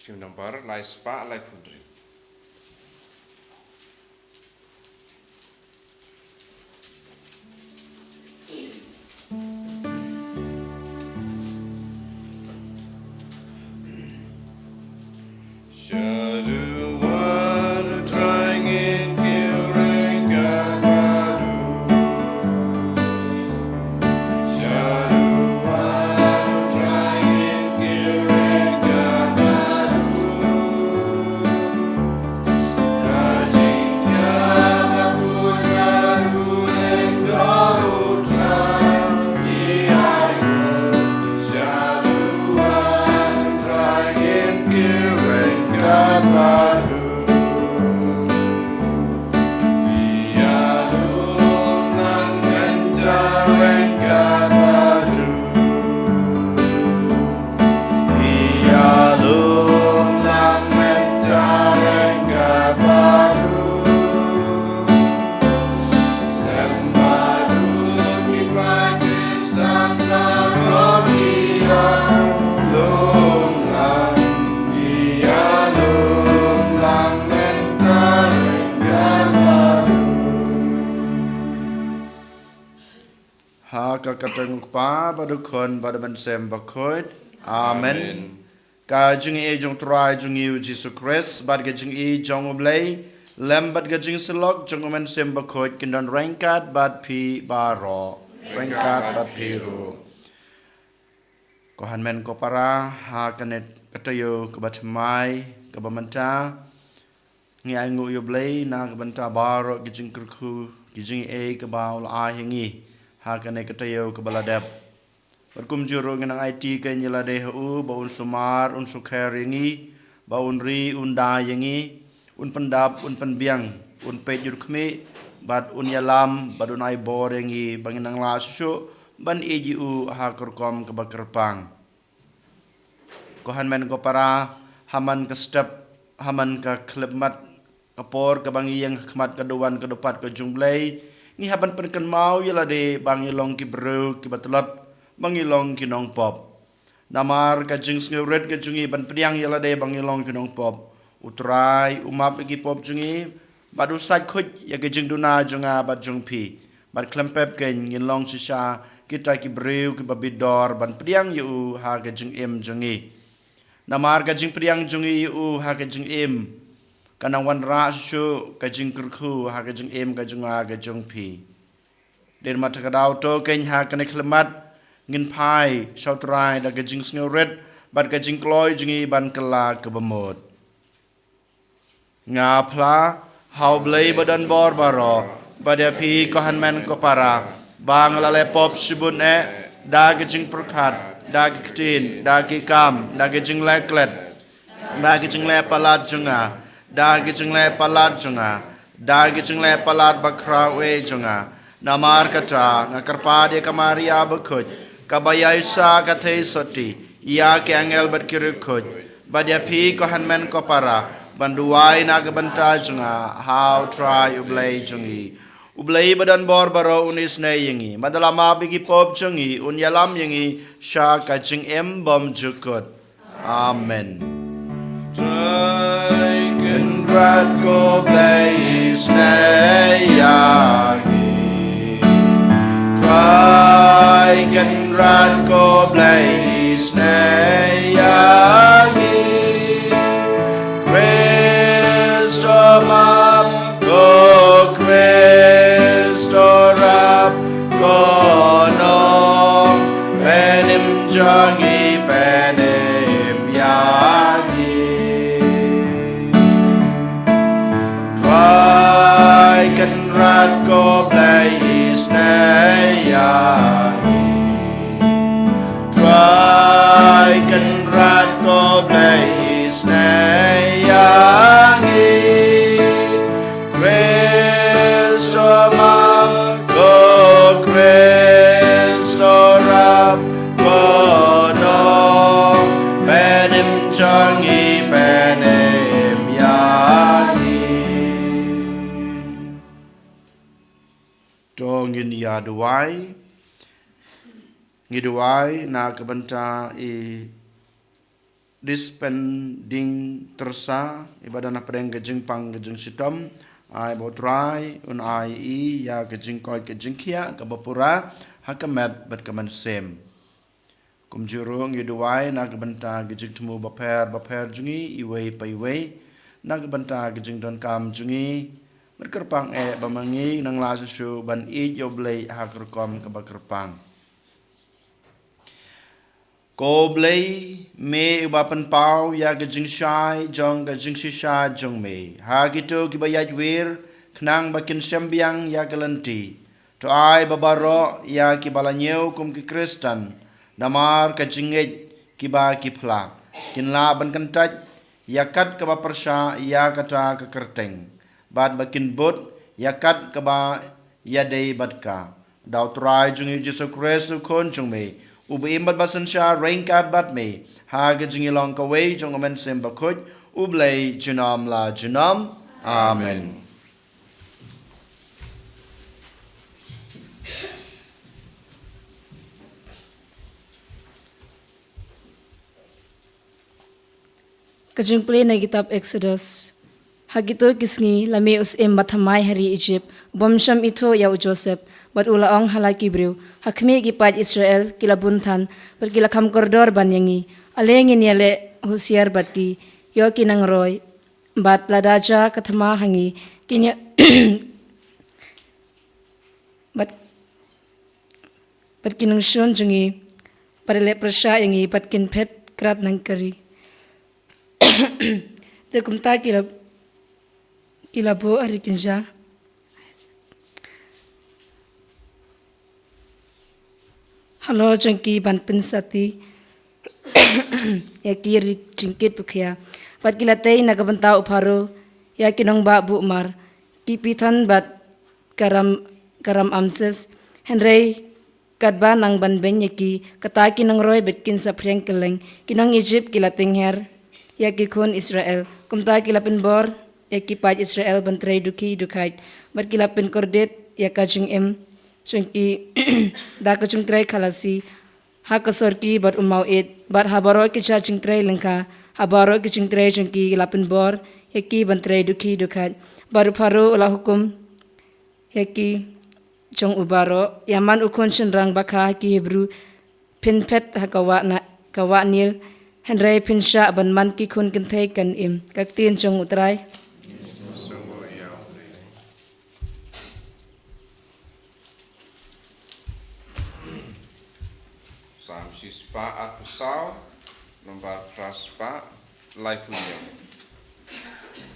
Sim number lai spa lai pundri. Shaduwan trying in killing Gabadu. Shaduwan trying in killing Gabadu. Rajitya Makuraru Lendaru trying Iayu. Shaduwan trying in killing Gabadu. Iyalun lang mentareng Gabadu. Iyalun lang mentareng Gabadu. Lembadu kibay Kristan na rogia. Lung lang. Iyalun lang mentareng Gabadu. Haka kateng pa badukon badaman sem bakoid. Amen. Ka jing e jong try jong yu Jesus Christ bad ga jing e jong oblay lembat ga jing selok jong omen sem bakoid kindon rengkat bad pi baro rengkat bad piru. Kohan men ko para ha kanet katayo kebatmai kebamanta ngi angu yo blay na kebanta baro ga jing kurku ga jing e kebaul a hingi ha kanet katayo kebaladap. Berkum juru ngenang IT ke nyelade hu baun sumar un sukher yangi baun ri un da yangi un pendap un penbiang un pet jur kmi bad un yalam bad un ai bor yangi banginang la susu ban eji u ha kurkom ke bakerpang kohan men ko para haman ke step haman ke klemat kapor ke bangi yang khmat keduan kedupat ke jumblai ngi haban penken mau yelade bangi long ki bro ki batlot bangilong kinong pop. Namar kajing ngeuret kajungi ban priang yala de bangilong kinong pop. Utrai umap igi pop jungi badu sat khut ya kajing duna junga bad jung pi. Bad klempep ken ngilong sisa kita ki breu ki babidor ban priang yu ha kajing em jungi. Namar kajing priang jungi yu ha kajing em. Kanang wan ra su kajing kurku ha kajing em kajunga kajung pi. Den mata kadau to ken ha kane klemat ngin pai sautrai da gajing sneuret bad gajing kloy jingi ban kela kebemut ngapla hau blei badan bor baro pada pi kohan men ko para bang lale pop sibun da gajing perkat da giktin da gikam da gajing leklet da gajing le palat junga da gajing le palat junga da gajing le palat bakra we junga namar kata ngakarpa dia kamaria bekut kabayai sa kathei soti ia ke angel berkirukut badia pi kohan men ko para banduai na gebanta junga how try ublay jungi ublay badan bor baro unis ne yingi madalama bigi pop jungi un yalam yingi sha kaching em bom jukut amen Trying rat go blaze ne yagi. Trying rat go blaze ne yagi. Christo up go Christo up go no penim jangi penim yagi. Trying rat go blaze ne yagi. Trying rat go blaze ne yagi. Christo up go Christo up go no penim jangi penim yagi. Dongin ya duai na kebanta dispending tersa ibadah na pedeng gejing pang gejing sitom ai botrai un ai ya gejing koi gejing kia kabapura hakamet bat kaman sem kumjurung yuduai na gebenta gejing temu baper jungi iwei paiwei na gebenta gejing don kam jungi berkerpang bamangi nang la susu ban I yoblei hakerkom kabakerpang ko blei me ubapan pau ya gejing shai jong gejing shisha jong me ha gitu kibayaj wir knang bakin sembiang ya gelenti to ai babaro ya kibalanyeu kum ki kristan damar kajingej kiba kipla kinla ban kantaj yakat kaba persha ya kata kekerteng bad bakin bot yakat kaba yadei badka daw trai jungi Jesu Kristus kon jong me ubi imbat basan sha rengkat bat me ha gejing ilong kawei jong amen sem bakut ublei junam la junam amen. Kajungpli na kitab Exodus. Hagito kisngi lami usim mathamay hari Egypt. Bomsham ito yaw Joseph. Bat ulaong halaki briw. Hakmi gipad Israel kilabuntan. Bat kilakam kordor banyangi. Alengin yale husiar bat ki. Yo kinang roy. Bat ladaja katama hangi. Kinya bat kinang shun jungi. Padale prasya yangi bat kinpet krat nang kari. Kumta kilabo ari kinja halo jengki ban pensati ya kiri jingkit bukia bat kilate nagabanta uparo ya kinong ba bu mar kipitan bat karam amses henry kadba nang ban benyeki kataki nang roy betkin sa keleng kinong Egypt kilating her ya kikun Israel kumta kilapin bor ya kipaj Israel bantray duki dukait bar kilapin kordet ya kajing chungki da kajing tray khalasi ha kasorki bar umawit bar habaro ki chaching tray lengka habaro ki ching tray chungki kilapin bor ya ki bantray duki dukait bar pharo ula hukum ya ki chong ubaro yaman ukon shenrang bakha ki hebru pinpet hakawa na kawa nil Henry pinsha ban man ki kun kintay kan kaktin chong utray. Sam sispa at pesau nomor raspa live punya.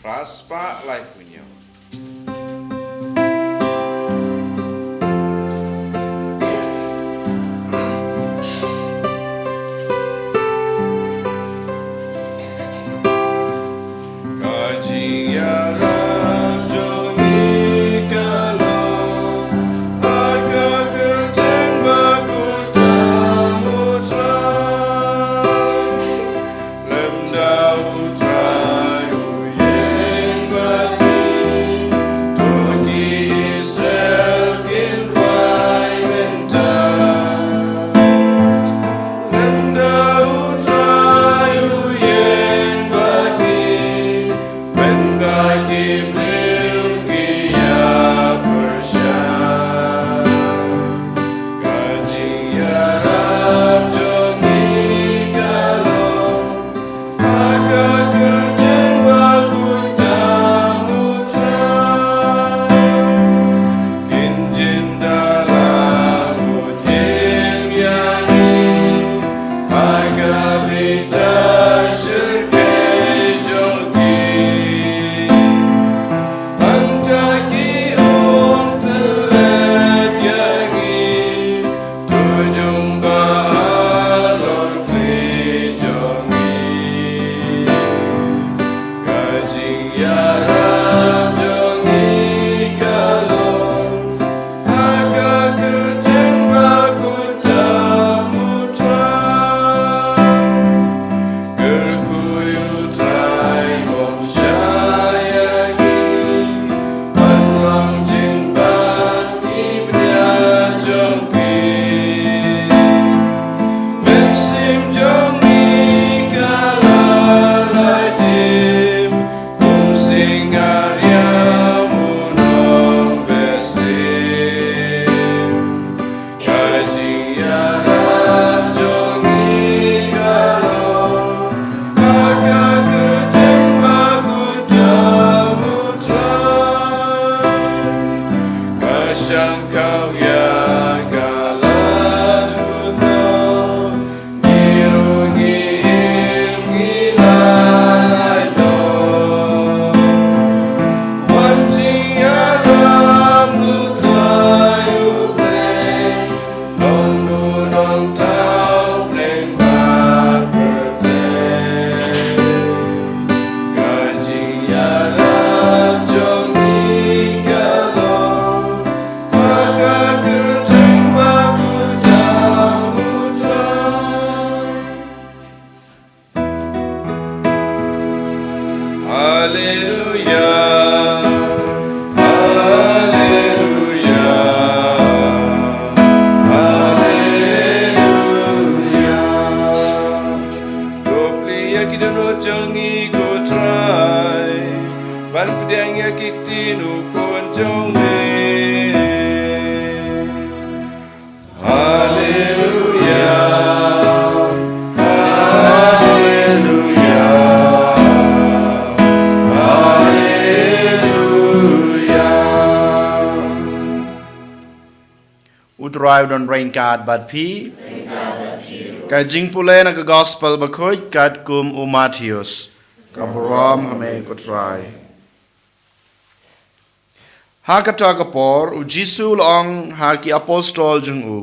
Raspa live punya. Good. Utrai don rain card bad pi. Ka jing pule na ka gospel bakoy kat kum u Matthews. Ka brom hame ko try. Ha ka ta ka por u Jisu long ha ki apostol jung u.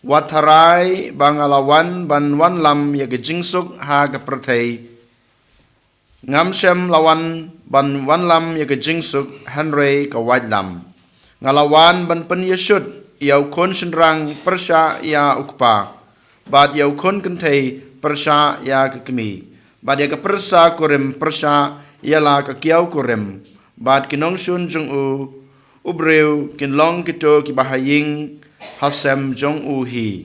Watarai bangalawan ban wan lam ya ka jingsuk ha ka prathai. Ngam shem lawan ban wan lam ya ka jingsuk Henry ka waj lam. Ngalawan ban pen yeshut yau kon senrang persya ya ukpa. Bad yau kon kentei persya ya kekemi. Bad ya ke persa kurim persya ialah ke kiau kurim. Bad kinong sun jung u ubreu kin long kito ki bahaying hasem jong u hi.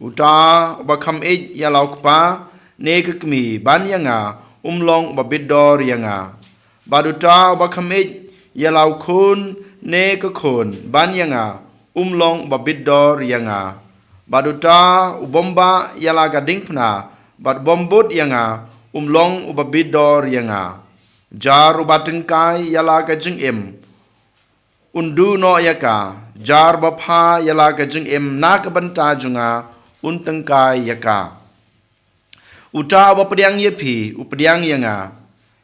Uta bakam ej ialah ukpa ne kekemi ban yanga umlong babidor yanga. Bad uta bakam ej ialah kun ne kekun ban yanga umlong babidor yanga. Baduta ubomba yala gading pna bad bombut yanga umlong ubabidor yanga. Jar ubatengkai yala gajing im undu no yaka. Jar bapha yala gajing im na kabanta junga untengkai yaka. Uta ubapediang yepi upediang yanga.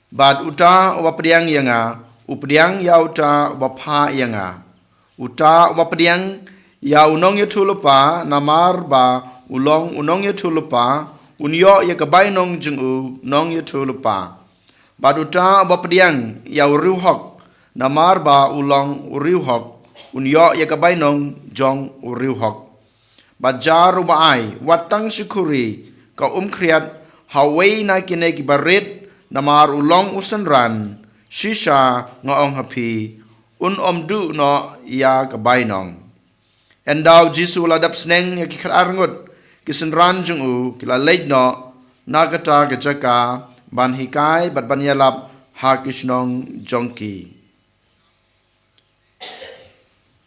Bad uta ubapediang yanga upediang yauta ubapha yanga. Uta ubapediang ya unong ya tulupa namar ba ulong unong ya tulupa unyo ya kabay nong jung u nong ya tulupa. Baduta bapediang ya uriuhok namar ba ulong uriuhok unyo ya kabay nong jong uriuhok. Bajar ubaay watang syukuri ka kriat haway na kinegi barit namar ulong usanran shisha ngaong hapi omdu no ya kabay nong. Endaw Jisu ladap sneng ya kikarangot kisenran jung u kila leid no nagata gajaka ban hikai bat ban yalap ha kishnong jongki.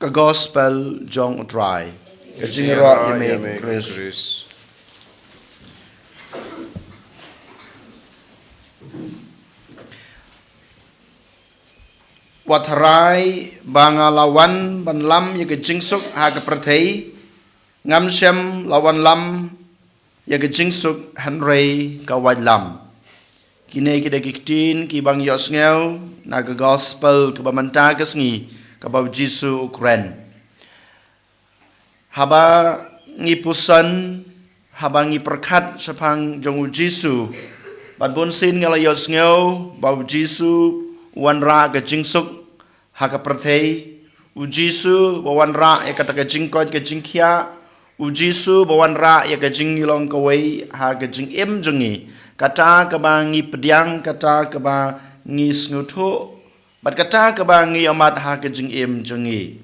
Ka gospel jong utrai. Ka jingro yame Chris. Watarai bangalawan ban lam ya ke jingsuk ha ke prathai ngam shem lawan lam ya ke jingsuk Henry ka waj lam. Kine kita kiktin ki bang yos ngeu na ke gospel ke bamanta ke sngi ka bab Jisu Ukren. Haba ngi pusan haba ngi perkat sepang jong Jisu ban bon sin ngala yos ngeu bab Jisu wanra ke jingsuk haka prathai ujisu bawanra ya kata ke jingkot ke jingkia ujisu bawanra ya ke jingilong kawai ha ke jing im jungi kata ke bangi pediang kata ke bangi sngutho bat kata ke bangi amat ha ke jing im jungi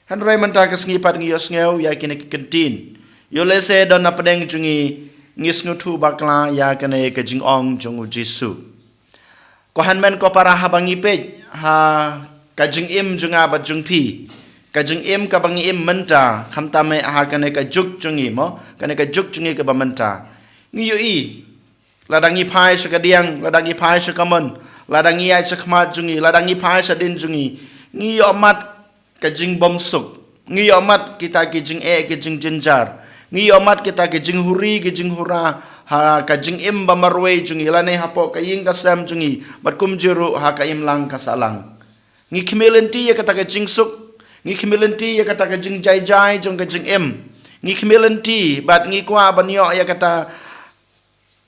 hanrai manta ke sngi pat ngi yosngeu ya kine ke kentin yo lese don na pedeng jungi ngi sngutho bakla ya kene ke jing ong jung ujisu. Ko hanmen ko para habangi pej ha kajing im junga bat jung pi kajing im ka bangi im menta khamtame ha kane ka juk jungi mo kane ka juk jungi ka bamenta ngi yo i ladangi phai sa kadiang ladangi phai sa kamon ladangi ai sa khmat jungi ladangi phai sa din jungi ngi yo mat kajing bom suk ngi yo mat kita kajing kajing jenjar ngi yo mat kita kajing huri kajing hura ha kajing im bamarwe jungi lane hapo kaying kasam jungi bat kumjuru ha kaim lang kasalang ngi khmelenti ya kata kajing suk ngi khmelenti ya kata kajing jai jai jong kajing im ngi khmelenti bat ngi kwa banyo ya kata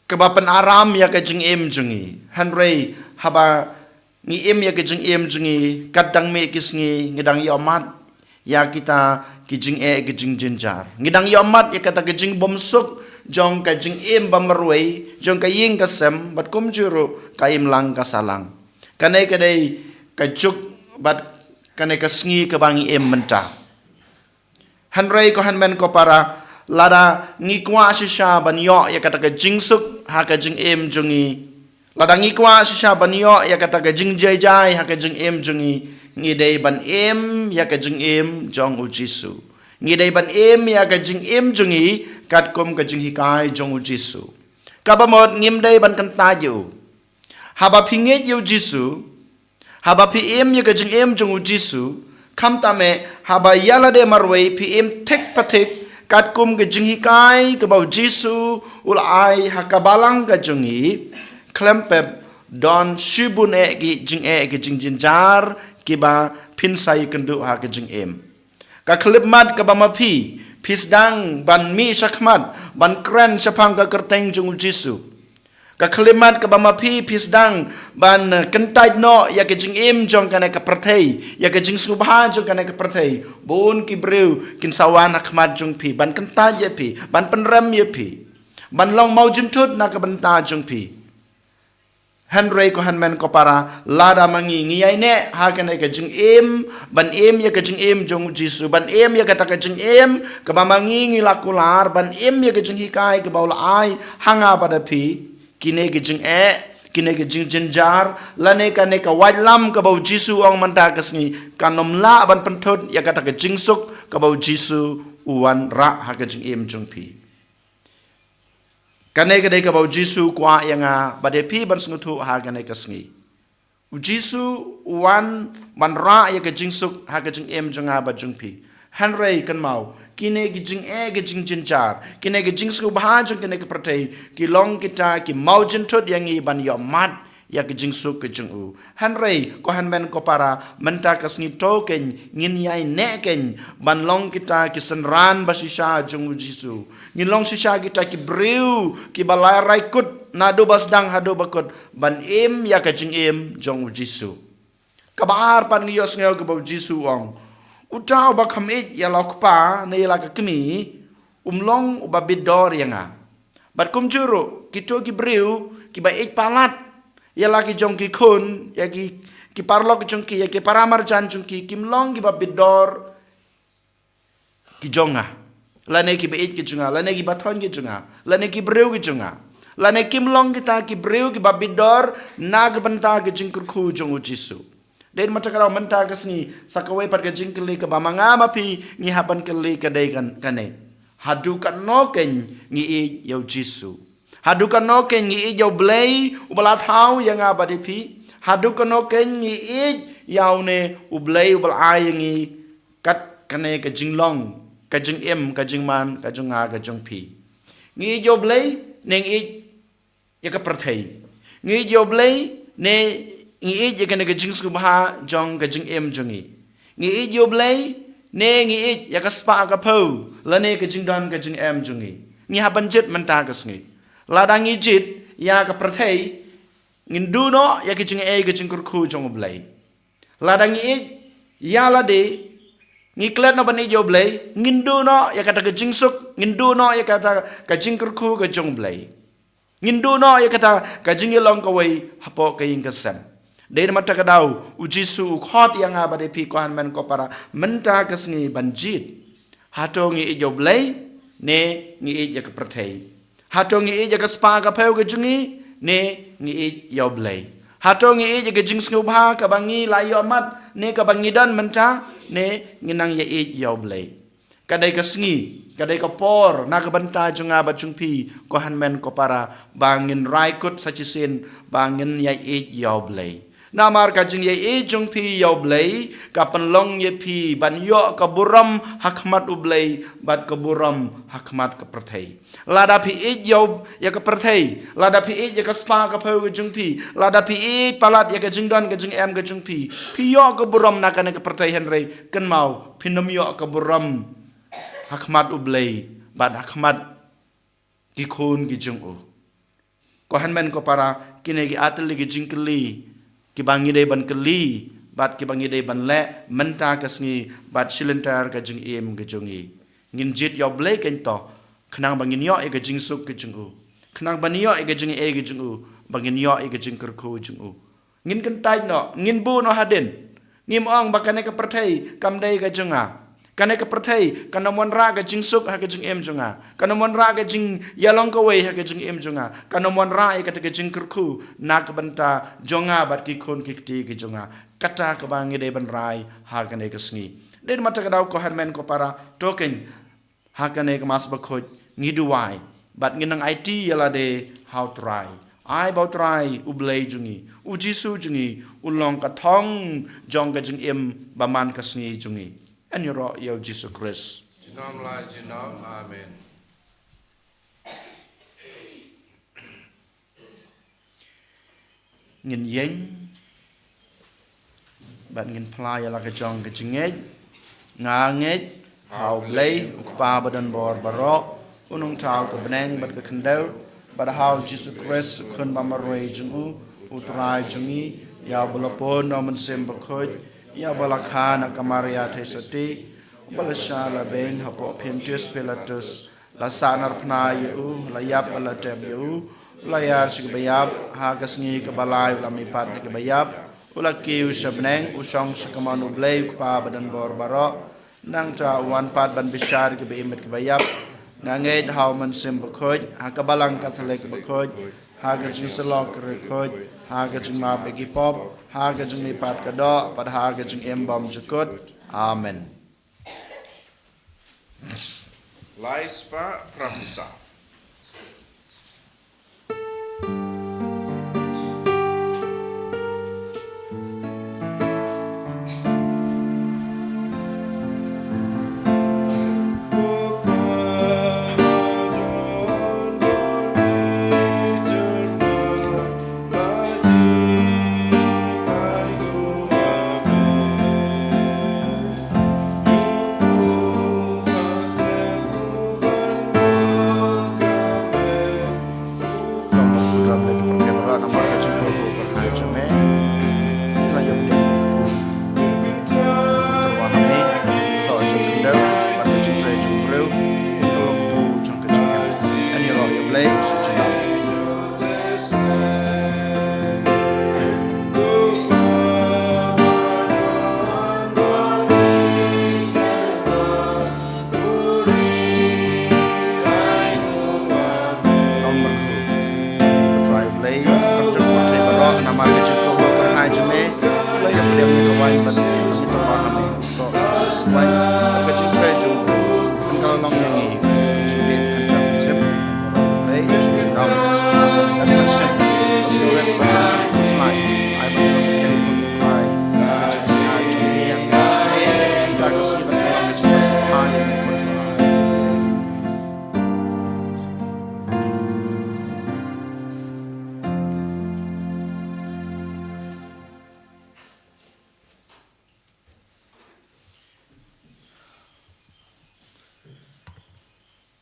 kebapan aram ya kajing im jungi Henry haba ngi im ya kajing im jungi kadang me kisngi ngidang yomat ya kita kajing kajing jenjar ngidang yomat ya kata kajing bom suk jong ka jing em bamarway jong ka ying kasem bat kum juru ka im lang kasalang kanai kadai ka juk bat kanai ka sngi ka bangi em menta hanrei ko hanmen ko para lada ngi kwa shisha ban yo ya kata ka jing suk ha ka jing em jungi lada ngi kwa shisha ban yo ya kata ka jing jai jai ha ka jing em jungi ngi dei ban em ya ka jing em jong u jisu ngi dei ban em ya ka jing em jungi kat kum ka jing hikai jong u jisu ka ba mod ngim dei ban kan ta yu ha ba phinge yu jisu ha ba pi em ya ka jing em jong u jisu kam ta me ha ba yala de marwei pi em tek patek kat kum ka jing hikai ka ba jisu ul ai ha ka balang ka jungi klempep don shibune ki jing jinjar kiba pinsai kendu ha ke jing em ka klip mat ka bama pi pisdang ban mi shakmat ban kren shapang ka kerteng jung jisu ka klip mat ka bama pi pisdang ban kentai no ya ke jing em jong kana ka perthei ya ke jing subha jong kana ka perthei bon ki breu kin sawan akmat jung pi ban kentai ye pi ban penrem ye pi ban long mau jintut na ka banta jung pi Henry ko hanmen ko para lada mangi ngiyai ne ha kana ka jing em ban em ya ka jing em jong jisu ban em ya ka ta ka jing em ka ba mangi ngi lakular ban em ya ka jing hikai ka baula ai hanga pada pi kine ka jing kine ka jing jinjar lane ka ne ka wailam ka bau jisu ong manta ka sngi kanom la ban pentot ya ka ta ka jing suk ka bau jisu uwan ra ha ka jing em jong pi kanai kadai ka bau jisu kwa yanga bade pi ban sngutu ha kanai ka sngi jisu wan ban ra ya ka jingsuk ha ka jing em jonga ba jung pi hanrei kan mau kine ki jing ki jing jinjar kine ki jing sku ba jung kine ka pratei ki long kita ki mau jin thot yang i ban yo mat ya ki jing suk ka jung u hanrei ko hanmen ko para menta ka sngi to ken ngin yai ne ken ban long kita ki senran ba shisha jung jisu ngin long shisha kita ki breu ki balai rai kut nado basdang hado bakut ban em ya ka jing em jong jisu kabar pan ngiyos ngeo ka ba jisu ong utau ba kham e ya lok pa ne la ka kmi umlong uba bidor yanga bat kum juro ki to ki breu ki ba e palat ya laki jong ki kun ya ki parlok jong ki ya ki paramar jan jong ki kimlong ki babidor ki jonga lane ki beit ki jonga lane ki bathon ki jonga lane ki breu ki jonga lane kimlong kita ki breu ki babidor nag banta ki jingkur khu jong jisu den mata kara menta kasni sakawai par ka jingkli ka bamanga mapi ngi haban kali ka dai kan kane hadu kan no ken ngi e yo jisu hadukan no ken ngi yo blei ubala thau yang abadi pi hadukan no ken ngi yau ne ublei ubal ai ngi kat kane ka jinglong ka jing em ka jing man ka jung nga ka jung pi ngi yo blei neng ya ka perthei ngi yo blei ne ngi ya kane ka jing sku ba jong ka jing em jungi ngi yo blei ne ngi ya ka spa ka po la ne ka jing don ka jing em jungi ngi haban jet menta ka sngi ladang ijit ya ka prathei ngindu no ya ki jing ka jing kurku jong blai ladang ya lade ngi klet no ban jo blai ngindu no ya kata ka jing suk ngindu no ya kata ka jing kurku ka jong blai ngindu no ya kata ka jing long ka wei hapo ka ing ka sem dei mata ka dau ujisu khot yang abade pi ko han men ko para menta ka sngi banjit hato ngi jo blai ne ngi ya ka prathei hatong ngi ja ka spa ka pheu ka jungi ne ngi yo blai hatong ngi ja ka jing snu bha ka bangi la yo mat ne ka bangi dan menta ne nginang ya yo blai kadai ka sngi kadai ka por na ka banta junga ba jungpi ko han men ko para bangin rai kut sachisin bangin ya yo blai namar ka jing ye jung pi yo blai ka penlong ye pi ban yo ka buram hakmat ublai bat ka buram hakmat ka perthei lada pi yo ya ka perthei lada pi ya ka spa ka pheu ka jung pi lada pi palat ya ka jing don ka jing em ka jung pi yo ka buram na ka ka perthei henrei kan mau pinom yo ka buram hakmat ublai bat hakmat ki khun ki jung u ko hanmen ko para kine ki atli ki jing kli ki bangi dei ban keli bat ki bangi dei ban le menta kasngi bat silentar ka jing em ka jungi ngin jit yo blai ken to Kenang bangin yo e gajing suk ke jing u. Kenang ban yo e gajing e gajing u. Bangin yo e gajing kerku jing u. Ngin kentai no, ngin bu no hadin. Ngim ong bakane ke pertai kamdai gajing a. Kane ke pertai kana mon ra gajing suk ha gajing em junga. Kana mon ra gajing yalong ka wei ha gajing em junga. Kana mon ra e kata gajing kerku nak banta jonga bat ki kon ki ti ki junga. Kata ke bangi de ban rai ha kane ke sngi. Den mata kadau ko hermen ko para token ha kane ke mas bakhoj ngiduai bat nginang IT yala de how try. Ai bau try ublei jungi. Ujisu jungi ulong ka thong jong gajing em baman ka sngi jungi. En yoro yo Jesus Christ. Jinom lai jinom. Amen. Ngin yeng bat ngin playa la ka jong ka jingej ngangej hau blei ukpa badan bor baro unung tau ka beneng bat ka kendau bat hau Jesus Christ kun bamaroi jungu utrai jungi ya bulapon no mensem bakhoj ya balakha na kamaria thesati balasha la ben hapo pentius pelatus la sanar pna yu la yap la tem yu la yar sig bayab ha kasngi ka balai la mi pat ka bayab ula kiu shabneng usong sakamanu blay pa badan bor baro nang ta wan pat ban bishar ke beimet ke bayap nganged how man sim bakhoj ha ka balang ka thalek bakhoj ha ga jing salok rekhoj ha ga jing ma begi pop ha ga jing mi pat ka do pat ha ga jing em bom jukut amen. Lai spa prapusa.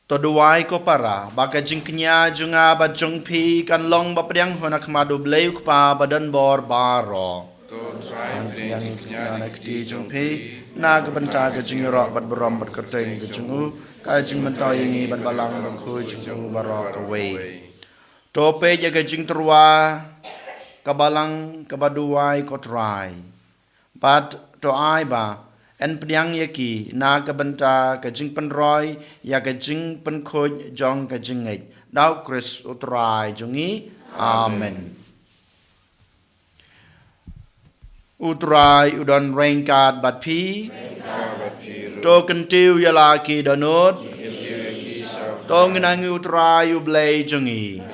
Toduai ko para baka jingknya junga ba jungpi kan long ba priang honak madu bleu pa badan bor baro To try yang knya na kti jungpi na ga banta ga jingra bat berom bat kerteng ga jungu ka jing mentau yangi bat balang ba khu jingu baro ka wei to pe ja ga jing terwa ka balang ka baduai ko try bat to ai ba en priang yaki na ka banta ka jing pen roi ya ka jing pen khoj jong ka jing ngai dau Chris utrai jungi amen utrai udon rengkat bat pi to kentiu yala ki donut to nginangi utrai u blai jungi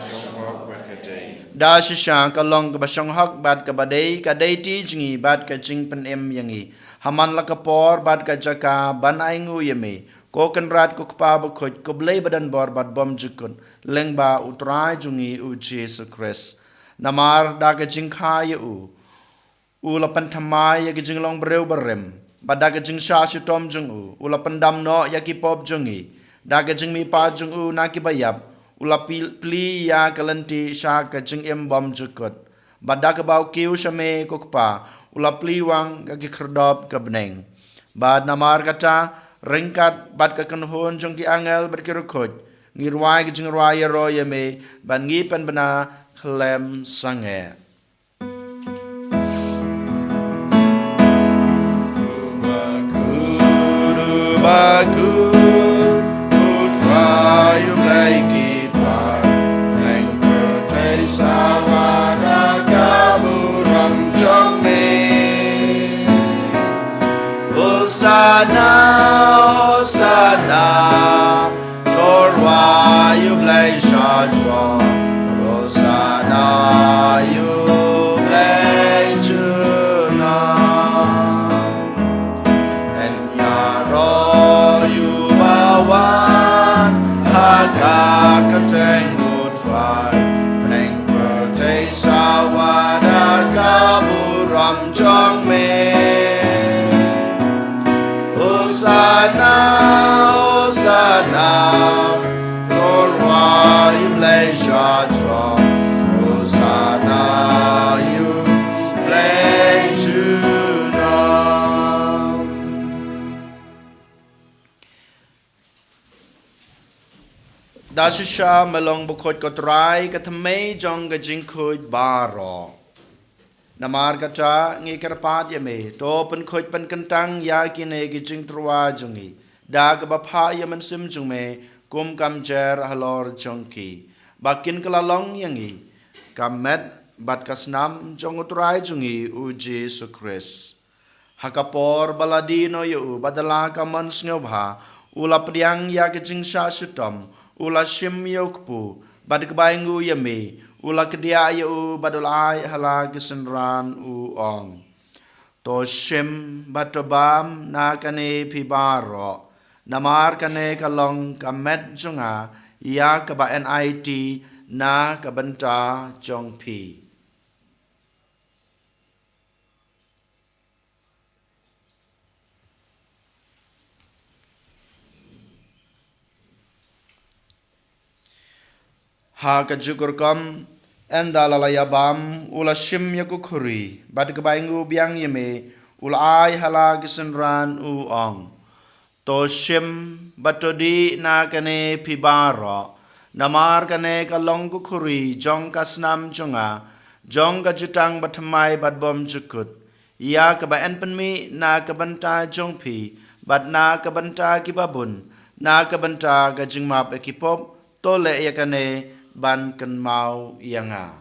da shisha ka long ka basong hak bat ka badai ka dai ti jungi bat ka jing pen em yangi Haman la kapor bad ka jaka ban aingu yeme ko kan rat ko pa ba khoj ko blei badan bor bad bom jukun lengba utrai jungi u Jesus Christ namar da ka jingkha ye u la pan thamai ye jing long breu barem bada ka jing sha shitom jung u la pan dam no ya ki pop jungi da ka jing mi pa jung u na ki bayap u la pli ya kalanti sha ka jing em bom jukut bada ka bau kiu shame ko pa ula pliwang kaki kerdop ke beneng. Bad namar kata ringkat bad ke kenhun jong ki angel berkirukut. ngirwai ke jingwai ro ye me ban ngi pen bana klem sange baku putra yu blai par leng pertai sawada kaburam chong me Hosanna Hosanna torwa yu blai sha chong Hosanna yu blai chuna Wan Hakakateng utrai Neng pertai sawada kaburam chong me Hosanna Hosanna Torwa yu blai sha chong Hosanna yu blai chuna Dasisha melong bukot kotrai katamay jong gajing kuj baro. Namar kata ngi kerpat yame to pen kuj pen kentang ya kine gajing truwa jongi. Da kabapa yaman sim jong me kum kam jer halor jongki. Bakin kelalong yangi kamet bat kasnam jong utrai jongi uji sukris. Hakapor baladino yu badala kaman snobha ulap diang ya gajing sha sutom. Ula shim yokpu bad kebaingu yame ula kedia yu badulai hala kesenran u ong to shim batobam na kane pibaro namar kane kalong kamet junga ya kaba NIT na kabenta jongpi ha kajukur kam endalalaya bam ula shim yakukuri bad kebaingu biang yeme ula ai hala gisenran u ong to shim batodi na kane pibara namar kane kalong kukuri jong kasnam jonga jong kajutang batmai bad bom jukut ya kebaen penmi na kebanta jongpi bad na kebanta kibabun na kebanta gajingmap ekipop tole yakane ban kan mau yanga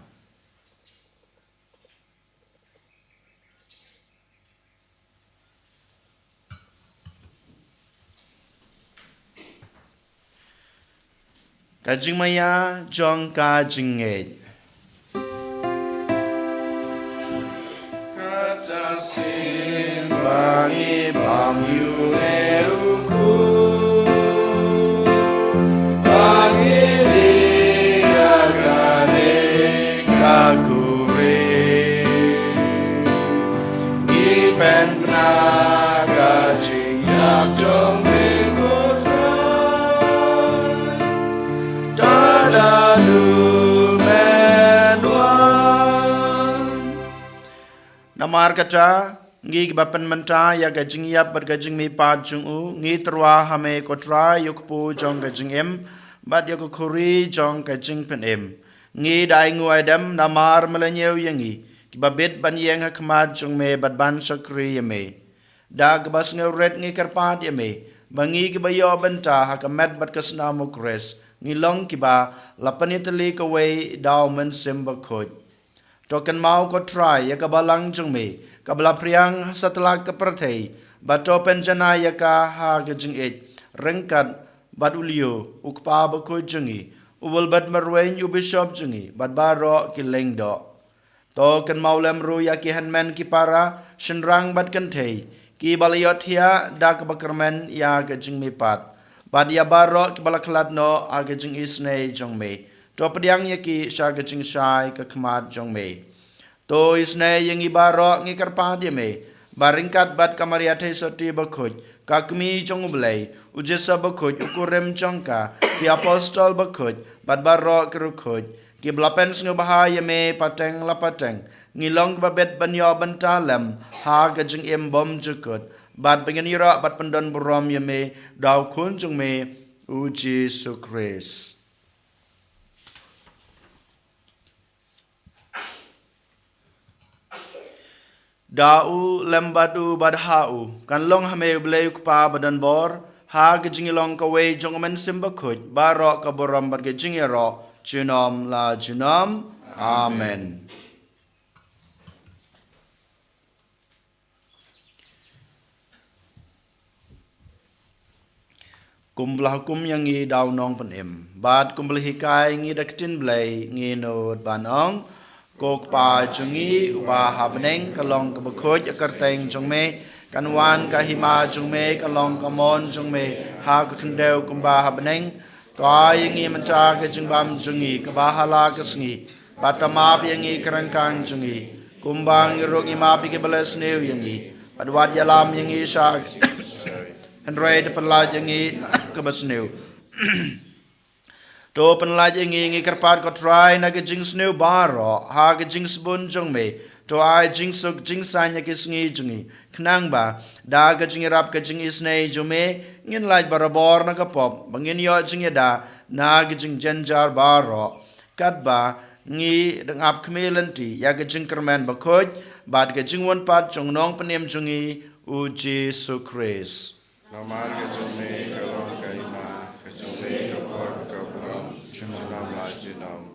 kajing maya jong kajing e katasin bangi bam yu eruku bangi Kure Ipen naga jingyak jong bikotrai Dadalu menwan Namar kata ngi bapan menta ya gajing yap bergajing mi pat jung u ngi terwa hame kotra yukpu jong gajing em bat yakukuri jong gajing pen em ngi dai ngu adam namar melanyew yangi kibabit ban yang hakmat jong me bat ban sakri yame da gbas ngret ngi karpat yame bangi kibayo benta hakamet bat kasna mukres ngi long kiba lapanitali kawai daw men simba khoj token mau ko try yakabalang jong me kabla priang setelah keperthei bato penjana yaka ha gajing et rengkat bat ulio ukpa ba ko jongi ubul bat marwain yu bishop jungi bat baro ki lengdo to kan maulem ru ya ki hanmen ki para shenrang bat kan thei ki balayot hia da ka bakarmen ya ga jing mi pat bat ya baro ki balaklat no a ga jing isne jong me to padiang ya ki sha ga jing shai ka khmat jong me to isne yang ibaro ngi karpa dia me baringkat bat kamaria thei soti bakhoj kakmi jong blai ujesa bakhoj ukurem jongka ki apostol bakhoj bat baro kerukhoj ki blapen sngo bahaya me pateng lapateng ngilong babet banyo bantalem ha gajing em bom jukut bat pengen ira bat pendon burom ye me daw kun jung me u Jesu Christ. Dau lembadu badhau kan long hame bleu pa badan bor ha gejingilong kawe jongmen simbakut barok kaboram bad gejingiro junom la junom amen. Kumbelah hukum yang ngi dau nong penem bad kumbelah hikai ngi daktin blai ngi nod banong kok pa jungi wa habneng kalong kabakoj akarteng jongme kanwan kahima jongme kalong kamon jongme ha kendeu kumba habneng kai ngi menca ke jengbam jungi kabahala kesngi batamap yang ngi kerangkang jungi kumbang iruk imapi ke belas neu yang ngi padwat yalam yang ngi sya Henry depan laj yang ngi kebas neu To penlaj ingi kerpat ko try na ke jing snow baro ha ke jing spun jong me to ai jing suk jing sanya ke sngi jungi knang ba da ke jing rap ke jing isnei jume ngin laj barabor na ka pop bangin yo jing da na ke jing janjar baro kat ba ngi deng ap kmelenti ya ke jing kerman ba khoj bad ke jing won pat jong nong penem jungi u Jesu Christ Namar ke jume kalong kaima ke jume kapor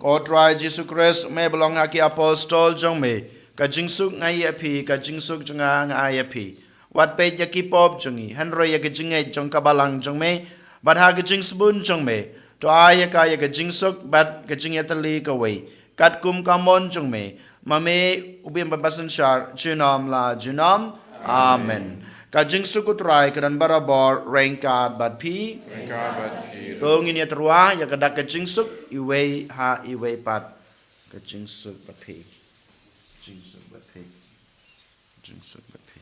Ko try Jesus Christ me belong haki apostol jong me ka jingsuk ngai api ka jingsuk jonga ngai api wat pe ya ki pop jongi hanro ya ke jingai jong ka balang jong me bad ha ke jingsbun jong me to aya ka ya ke jingsuk bad ke jingya tali ka wei kat kum ka mon jong me mame ubim babasan shar junom la junom amen ka jingsuk utrai kan barabor rengkat bad pi Tong ini terua ya kedak kejingsuk iwei ha iwei pat kejingsuk bapi jingsuk bapi jingsuk bapi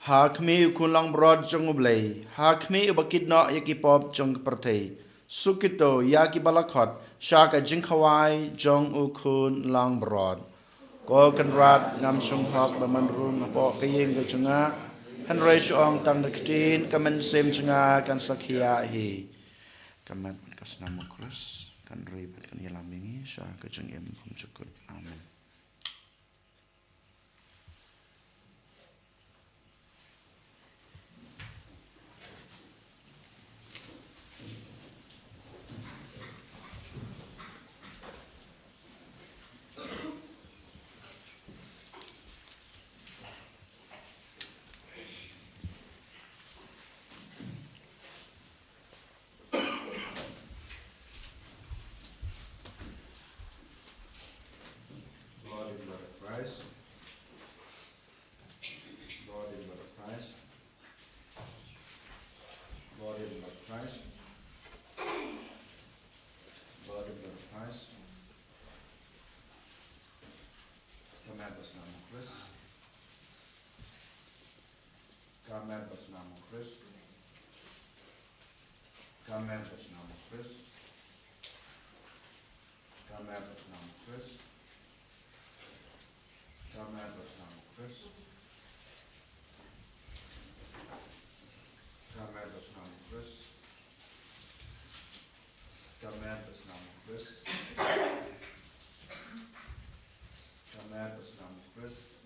Hakmi kulang brod jong ublay, hakmi ubakid no yaki pop jong pertay, sukito yaki balakot, shaka jing kawai jong ukun lang brod. Ko kan rat ngam sung hak baman rung apo kayeng ke junga, han ray syong tang dektin kamen sem junga kan sakya hi. Kamat kas nama krus, kan ribet kan yalamingi, shaka jeng em kum cukut. Amen. Kamer bersama Kristus. Kamer bersama Kristus. Kamer bersama Kristus. Kamer bersama Kristus. Kamer bersama Kristus. Kamer bersama Kristus. Kamer bersama Kristus.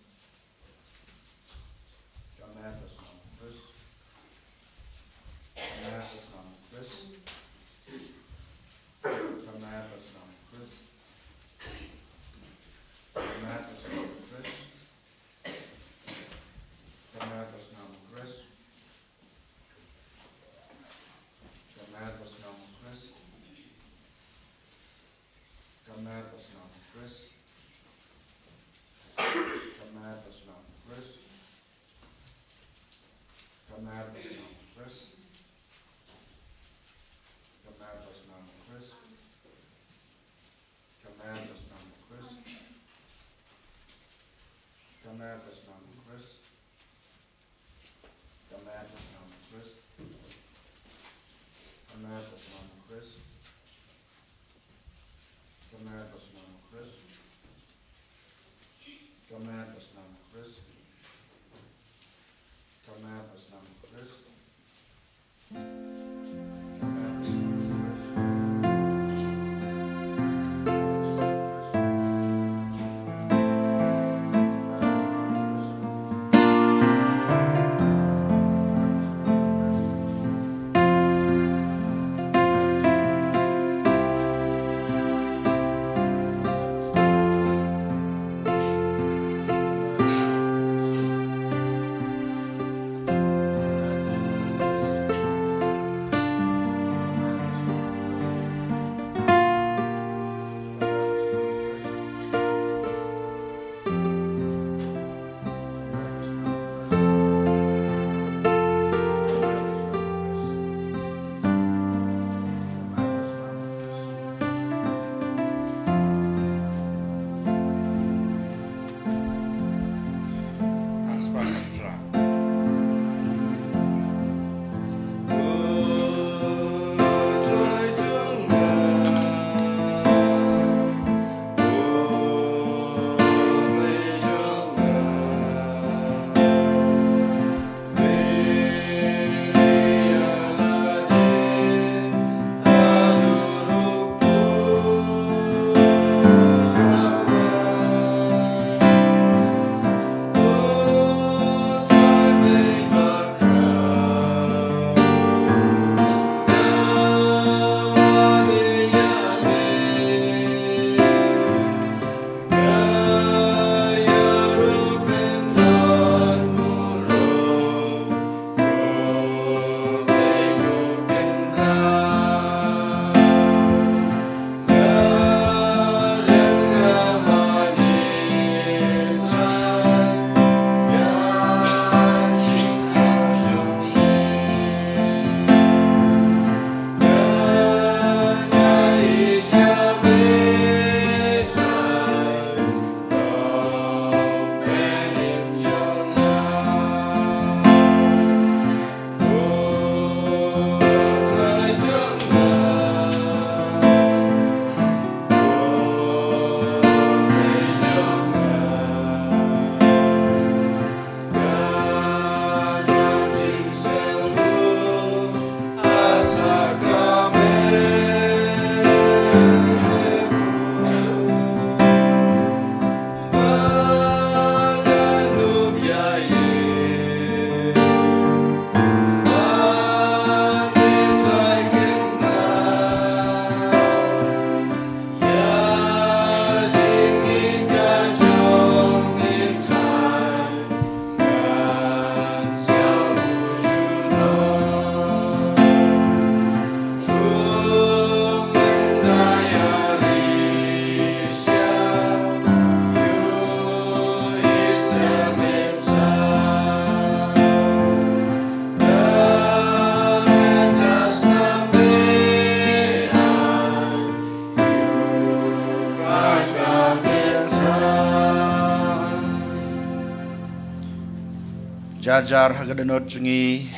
Jajar hagadanot jungi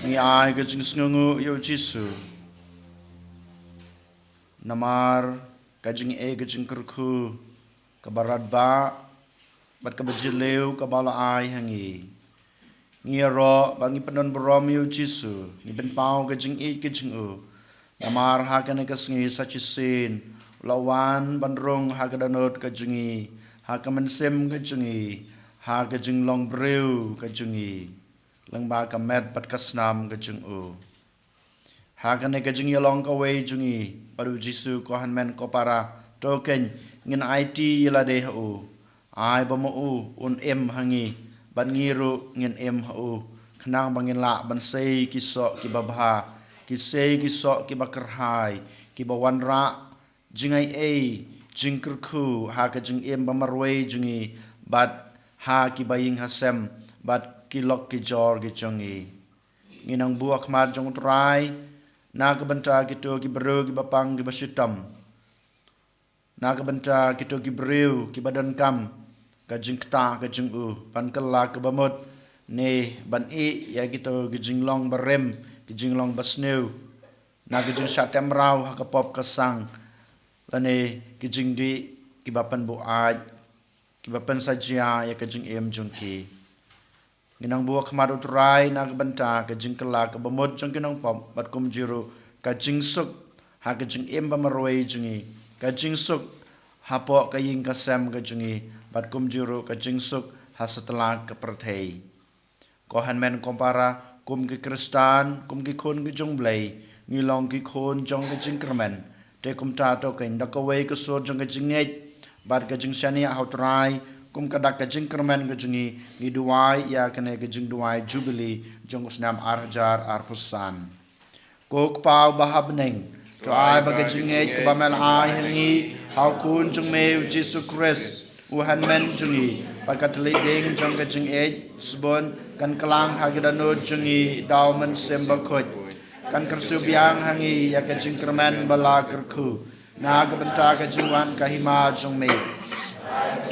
ngi ai ga jing sngungu yo jisu namar ga jing e ga jing kurku kabarat ba bat ka bajileu kabala ai hangi ngi ro bangi penon brom yo jisu ni ben pau ga jing e ga jing u namar hagane ka sngi sachisin lawan bandrong hagadanot ga jungi hakaman sem ga jungi ha ka jing long breu ka jungi lang ba ka met pat ka snam ka jung u ha ka ne ka jing yalong ka wei jungi paru jisu ko han men ko para token ngin it yala de u ai ba mo u un em hangi ban ngiru ngin em u khnang bangin la ban sei ki so ki babha ki sei ki so ki bakrhai ki bawan ra jingai e jingkur khu ha ka jing em ba marwei jungi bat ha ki baying hasem bat ki lok ki jor ki chongi nginang buak mat jong trai na ka banta ki to ki bro ki bapang ki basitam na ka banta ki to ki breu ki badan kam kajing kta kajing ban kala ke bamut ne ban I ya gitu kajing long barem kajing long basneu na kajing satem rau hakapop kasang lane kajing di kibapan bu aj kibapan sajia ya kajing em jungki ginang buah kemar uturai na kebanta kajing kala ke bamut jung kinang pop bat kum jiru kajing suk ha kajing em bamaroi jungi kajing suk hapo kaying kasem kajungi bat kum jiru kajing suk ha setelah ke perthei kohan men kompara kum ki kristan kum ki khon ki jung blai ngilong ki khon jong kajing kermen te kum ta to kain dakawai ke so jong kajing ngej bat kajing shani hautrai kum kadak kajing kermen kajungi ni duai ya kene kajing duai jubilee jong usnam arjar arpusan kok pau bahabneng to ai bagajing ngej ke bamel ai hangi hau kun jong me Jesus Christ uhan men jungi pakatli ding jong kajing ej sebon kan kelang hagidano jungi daumen sembakot kan kersubyang hangi ya kajing kermen bala kerku na kabenta kajingwan kahima jong me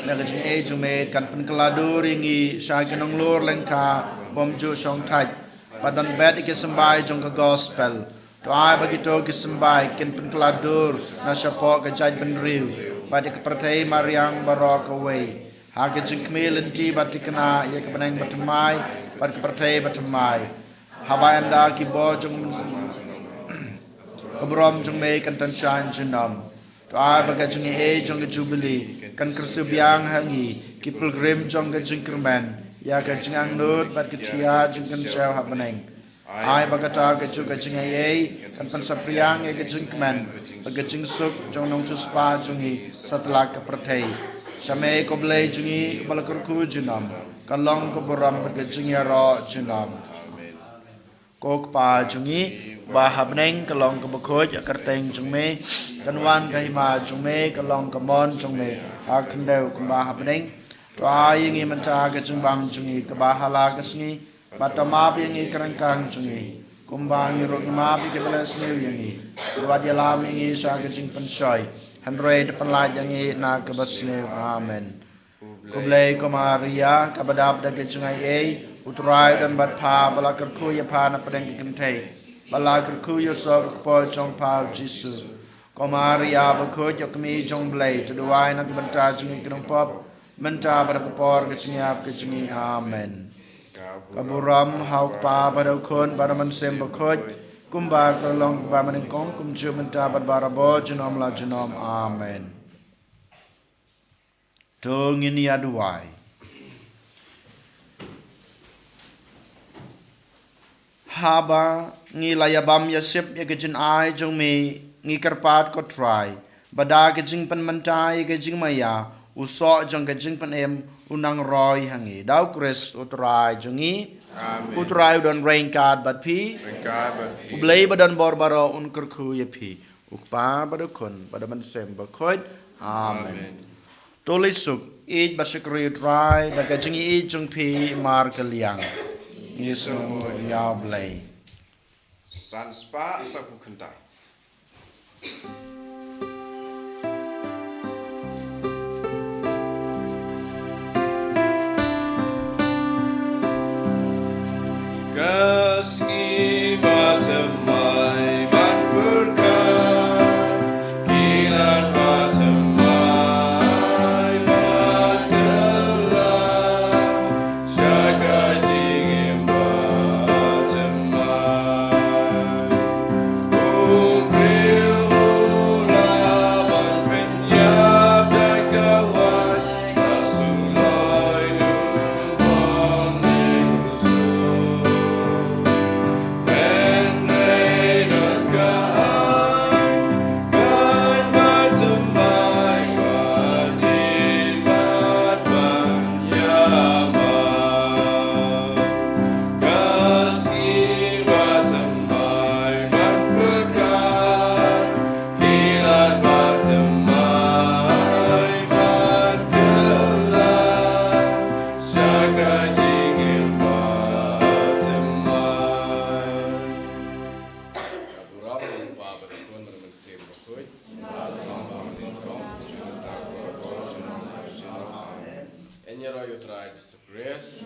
na kajing ej jong me kan penkelado ringi syakinong lor lengka bomju song taj padan bet ke sembai jong ke gospel to ai bagito ke sembai ken penkeladur na syapo ke jaj benriu pada ke pertai mariang barok away ha ke jing kmelenti batikna ya ke benang batemai pada ke pertai batemai habayanda ki bo jong kebrom jong me kan tan shan jinam to ai bagajing e jong ke jubilee kan kersubyang hangi ki pilgrim jong ke jingkerman ya ke jingang nut bat ke tia jing kan shaw ha benang ai bagata ke chu ke jing ai kan pan sapriang ke jing kman bagajing suk jong nong su spa jungi setelah ke perthei same ko blai jungi balakur ku junam kalong ko boram bagajing ya ro junam kok pa jungi bahabneng kalong ko bakhoj akarteng jungme kanwan kahima jungme kalong kamon jungme akndeu ko bahabneng to ai ngi manta ke jungbang jungi ke bahala kesngi Batama yang kerangkang jungi, kumbang irok mapi ke belas new yangi, ruwadia lam yangi sa kajing pensoi, hanrei depan laj yangi na ke belas new, amen. Kublai Maria kabadab da ke jungai uturai dan batpa bala kerku ya pa na pedeng kentai, bala kerku ya so po jong pa Jisu. Maria bakut ya kemi jong blai tuduai na ke benta jungi kedong pop, menta pada kepor ke jungiap ke jungi, amen. Kaburam hauk pa pada ukun pada mensem bakut kumba kalong ba manengkong kumju menta bad barabo junom la junom amen to ngini aduai haba ngi layabam yasip ya gejin ai jong me ngi karpat ko try bada gejing pen mentai gejing maya usok jong gejing pen em unang roy hangi dau kris utrai jungi utrai don rain card but pi ublay badan borbaro un kurku ye pi ukpa badukun badaman sem bakot amen tolisuk ij basikri utrai daga jungi ij jung pi mar kaliang yesu ya blay san spa sapu kentai Kasih batemai ban berkat, kilat batemai ban gelap, jaga jingim batemai, kumril Yutra Jesus Christ.